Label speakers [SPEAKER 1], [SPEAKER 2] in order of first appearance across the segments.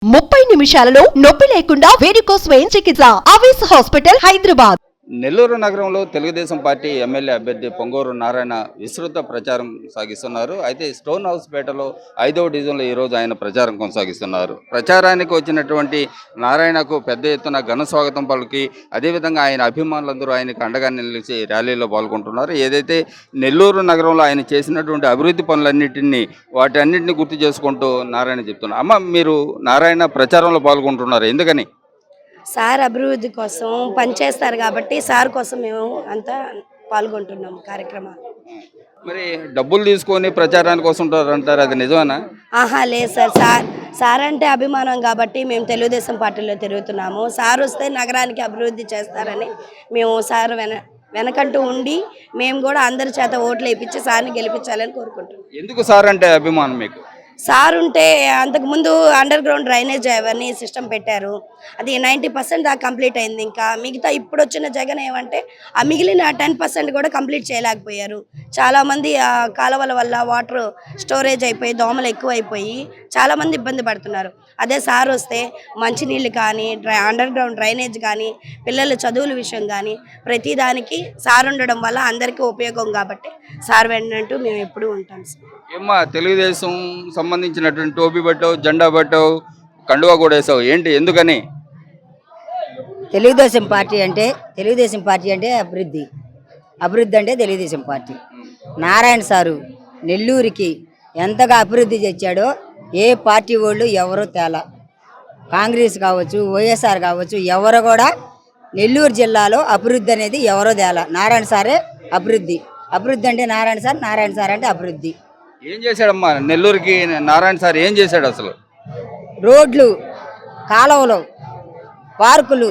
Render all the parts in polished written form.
[SPEAKER 1] 30 నిమిషాలలో నొప్పి లేకుండా వేడికోస్ స్వయం చికిత్స ఆవేశ హాస్పిటల్ హైదరాబాద్.
[SPEAKER 2] నెల్లూరు నగరంలో తెలుగుదేశం పార్టీ ఎమ్మెల్యే అభ్యర్థి పొంగూరు నారాయణ విస్తృత ప్రచారం సాగిస్తున్నారు. అయితే స్టోన్ హౌస్ పేటలో 5వ డివిజన్లో ఈరోజు ఆయన ప్రచారం కొనసాగిస్తున్నారు. ప్రచారానికి వచ్చినటువంటి నారాయణకు పెద్ద ఎత్తున ఘన స్వాగతం పలికి అదేవిధంగా ఆయన అభిమానులందరూ ఆయనకు అండగా నిలిచి ర్యాలీలో పాల్గొంటున్నారు. ఏదైతే నెల్లూరు నగరంలో ఆయన చేసినటువంటి అభివృద్ధి పనులన్నింటినీ వాటన్నింటినీ గుర్తు చేసుకుంటూ నారాయణ చెప్తున్నారు. అమ్మ, మీరు నారాయణ ప్రచారంలో పాల్గొంటున్నారు, ఎందుకని?
[SPEAKER 3] సార్ అభివృద్ధి కోసం పనిచేస్తారు కాబట్టి సార్ కోసం మేము అంతా పాల్గొంటున్నాము కార్యక్రమాలు.
[SPEAKER 2] మరి డబ్బులు తీసుకొని ప్రచారానికి వస్తుంటారు అంటారు, అది నిజమేనా?
[SPEAKER 3] ఆహా లేదు సార్. సార్ అంటే అభిమానం కాబట్టి మేము తెలుగుదేశం పార్టీలో తిరుగుతున్నాము. సార్ వస్తే నగరానికి అభివృద్ధి చేస్తారని మేము సార్ వెనకంటూ ఉండి మేము కూడా అందరి చేత ఓట్లు వేయించి సార్ని గెలిపించాలని కోరుకుంటున్నాం.
[SPEAKER 2] ఎందుకు సార్ అంటే అభిమానం మీకు?
[SPEAKER 3] సార్ ఉంటే అంతకుముందు అండర్ గ్రౌండ్ డ్రైనేజ్ అవన్నీ సిస్టమ్ పెట్టారు, అది 90% దాకా కంప్లీట్ అయింది. ఇంకా మిగతా ఇప్పుడు వచ్చిన జగన్ ఏమంటే ఆ మిగిలిన 10% కూడా కంప్లీట్ చేయలేకపోయారు. చాలామంది ఆ కాలువల వల్ల వాటర్ స్టోరేజ్ అయిపోయి దోమలు ఎక్కువైపోయి చాలామంది ఇబ్బంది పడుతున్నారు. అదే సార్ వస్తే మంచినీళ్ళు కానీ అండర్ గ్రౌండ్ డ్రైనేజ్ కానీ పిల్లల చదువుల విషయం కానీ ప్రతిదానికి సార్ ఉండడం వల్ల అందరికీ ఉపయోగం కాబట్టి సార్ వెంటూ మేము ఎప్పుడూ ఉంటాం.
[SPEAKER 2] ఏమ్మా, తెలుగుదేశం సంబంధించినటువంటి టోపీ పట్టావు, జెండా పట్టావు, కండువా కూడా వేసావు, ఏంటి, ఎందుకని?
[SPEAKER 4] తెలుగుదేశం పార్టీ అంటే అభివృద్ధి అంటే తెలుగుదేశం పార్టీ. నారాయణ సారు నెల్లూరుకి ఎంతగా అభివృద్ధి తెచ్చాడో ఏ పార్టీ వాళ్ళు ఎవరో తేలా. కాంగ్రెస్ కావచ్చు, వైఎస్ఆర్ కావచ్చు, ఎవరు కూడా నెల్లూరు జిల్లాలో అభివృద్ధి అనేది ఎవరో తేలా. నారాయణ సారే అభివృద్ధి అంటే నారాయణ సార్ అంటే అభివృద్ధి.
[SPEAKER 2] ఏం చేశాడమ్మా నెల్లూరుకి నారాయణ సార్? ఏం చేశాడు అసలు?
[SPEAKER 4] రోడ్లు, కాలువలు, పార్కులు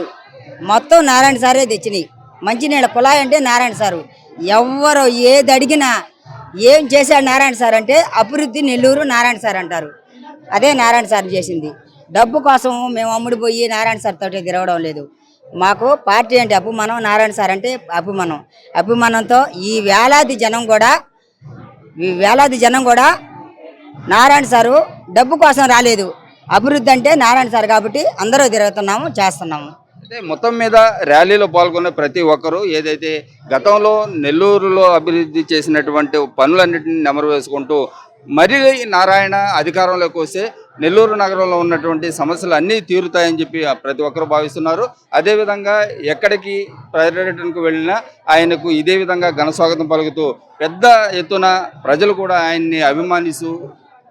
[SPEAKER 4] మొత్తం నారాయణ సారే తెచ్చినాయి. మంచినీళ్ళ కుళాయి అంటే నారాయణ సారు. ఎవరు ఏది అడిగినా ఏం చేశాడు నారాయణ సార్ అంటే అభివృద్ధి నెల్లూరు నారాయణ సార్ అంటారు. అదే నారాయణ సార్ చేసింది. డబ్బు కోసం మేము అమ్ముడిపోయి నారాయణ సార్ తోటి తిరగడం లేదు. మాకు పార్టీ అంటే అభిమానం, నారాయణ సార్ అంటే అభిమానంతో ఈ వేలాది జనం కూడా నారాయణ సారు డబ్బు కోసం రాలేదు. అభివృద్ధి అంటే నారాయణ సార్ కాబట్టి అందరూ తిరుగుతున్నాము, చేస్తున్నాము.
[SPEAKER 2] అంటే మొత్తం మీద ర్యాలీలో పాల్గొన్న ప్రతి ఒక్కరూ ఏదైతే గతంలో నెల్లూరులో అభివృద్ధి చేసినటువంటి పనులన్నింటినీ నెమరు వేసుకుంటూ మరి నారాయణ అధికారంలోకి వస్తే నెల్లూరు నగరంలో ఉన్నటువంటి సమస్యలు అన్నీ తీరుతాయని చెప్పి ప్రతి ఒక్కరు భావిస్తున్నారు. అదేవిధంగా ఎక్కడికి పర్యటనకు వెళ్ళినా ఆయనకు ఇదే విధంగా ఘన స్వాగతం పలుకుతూ పెద్ద ఎత్తున ప్రజలు కూడా ఆయన్ని అభిమానిస్తూ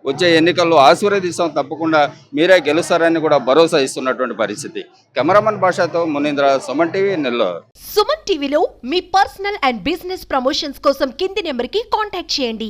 [SPEAKER 2] వచ్చే ఎన్నికల్లో ఆశీర్వదిస్తాం, తప్పకుండా మీరే గెలుస్తారని కూడా భరోసా ఇస్తున్నటువంటి పరిస్థితి. కెమెరామన్ భాషతో మునీంద్ర, సుమన్ టీవీ, నెల్లూరు.
[SPEAKER 1] సుమన్ టీవీలో మీ పర్సనల్ అండ్ బిజినెస్ ప్రమోషన్స్ కోసం కింది నెంబర్కి కాంటాక్ట్ చేయండి.